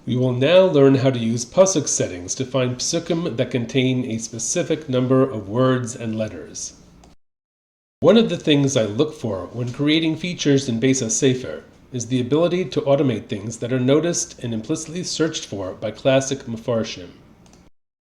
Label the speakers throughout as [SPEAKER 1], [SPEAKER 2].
[SPEAKER 1] We will now learn how to use pasuk settings to find psukim that contain a specific number of words and letters. One of the things I look for when creating features in Beis HaSefer is the ability to automate things that are noticed and implicitly searched for by classic Mefarshim.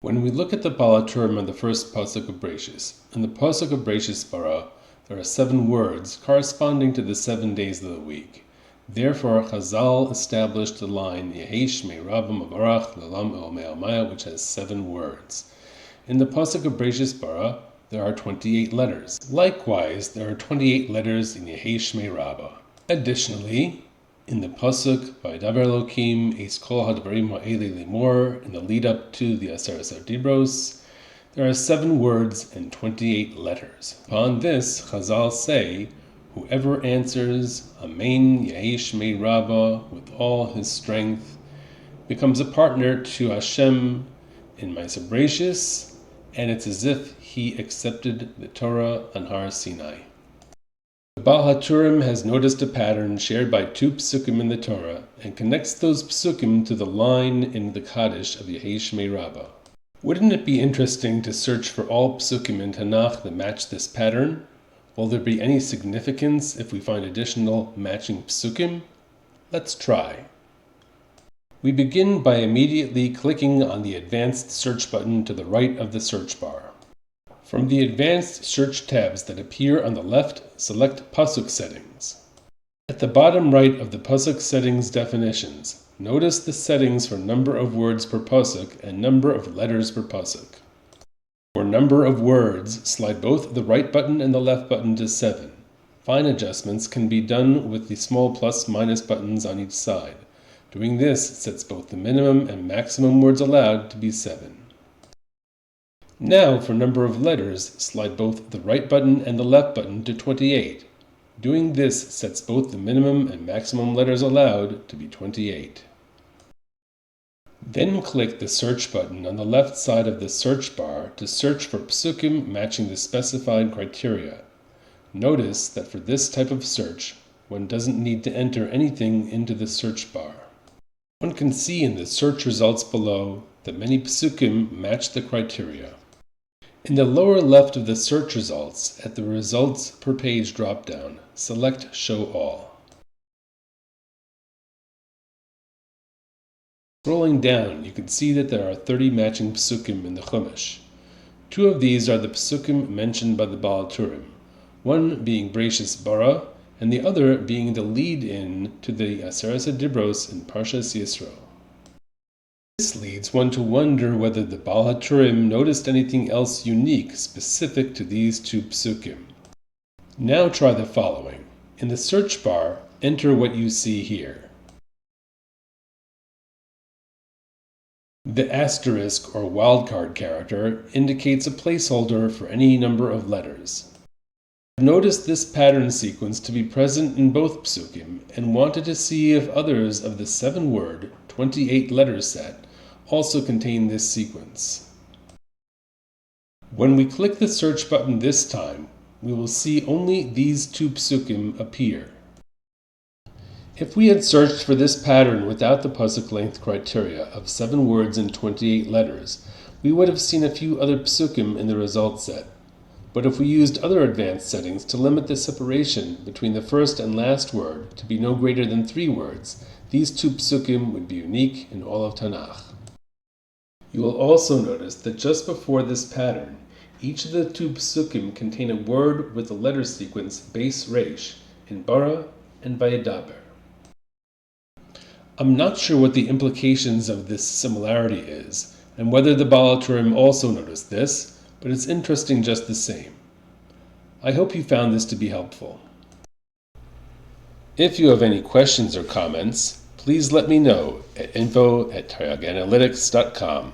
[SPEAKER 1] When we look at the Baal HaTurim on the first pasuk of Bereishis, in the pasuk of Bereishis bara, there are 7 words corresponding to the 7 days of the week. Therefore, Chazal established the line Yehi Shmei Rabba Mavarach L'Olam Eomei, which has 7 words. In the pasuk of Bereishis bara, there are 28 letters. Likewise, there are 28 letters in Yehi Shmei Rabba. Additionally, in the pasuk Vayidaber Elokim Es Kol Hadvarim Ha'ele Limor, in the lead up to the Aseret Dibros, there are 7 words and 28 letters. Upon this, Chazal say, whoever answers Amen Yehi Shmei Rabba with all his strength becomes a partner to Hashem in Ma'aseh Bereishis, and it's as if he accepted the Torah on Har Sinai. The Baal HaTurim has noticed a pattern shared by 2 psukim in the Torah and connects those psukim to the line in the Kaddish of Yehi Shmei Rabba. Wouldn't it be interesting to search for all psukim in Tanakh that match this pattern? Will there be any significance if we find additional matching psukim? Let's try. We begin by immediately clicking on the Advanced Search button to the right of the search bar. From the Advanced Search tabs that appear on the left, select Pasuk Settings. At the bottom right of the Pasuk Settings definitions, notice the settings for number of words per pasuk and number of letters per pasuk. For number of words, slide both the right button and the left button to 7. Fine adjustments can be done with the small plus/minus buttons on each side. Doing this sets both the minimum and maximum words allowed to be 7. Now for number of letters, slide both the right button and the left button to 28. Doing this sets both the minimum and maximum letters allowed to be 28. Then click the Search button on the left side of the search bar to search for psukim matching the specified criteria. Notice that for this type of search, one doesn't need to enter anything into the search bar. One can see in the search results below that many psukim match the criteria. In the lower left of the search results, at the Results per Page drop-down, select Show All. Scrolling down, you can see that there are 30 matching psukim in the Chumash. 2 of these are the psukim mentioned by the Baal HaTurim, one being Bereishis bara, and the other being the lead-in to the Aseret Dibros in Parshas Yisro. This leads one to wonder whether the Baal HaTurim noticed anything else unique specific to these 2 psukim. Now try the following. In the search bar, enter what you see here. The asterisk or wildcard character indicates a placeholder for any number of letters. I've noticed this pattern sequence to be present in both psukim and wanted to see if others of the 7-word, 28-letter set also contain this sequence. When we click the search button this time, we will see only these 2 psukim appear. If we had searched for this pattern without the pasuk length criteria of 7 words and 28 letters, we would have seen a few other psukim in the result set. But if we used other advanced settings to limit the separation between the first and last word to be no greater than 3 words, these 2 psukim would be unique in all of Tanakh. You will also notice that just before this pattern, each of the 2 psukim contain a word with the letter sequence Beis Reish in bara and Vayidaber. I'm not sure what the implications of this similarity is, and whether the Baal HaTurim also noticed this, but it's interesting just the same. I hope you found this to be helpful. If you have any questions or comments, please let me know at info@tryaganalytics.com.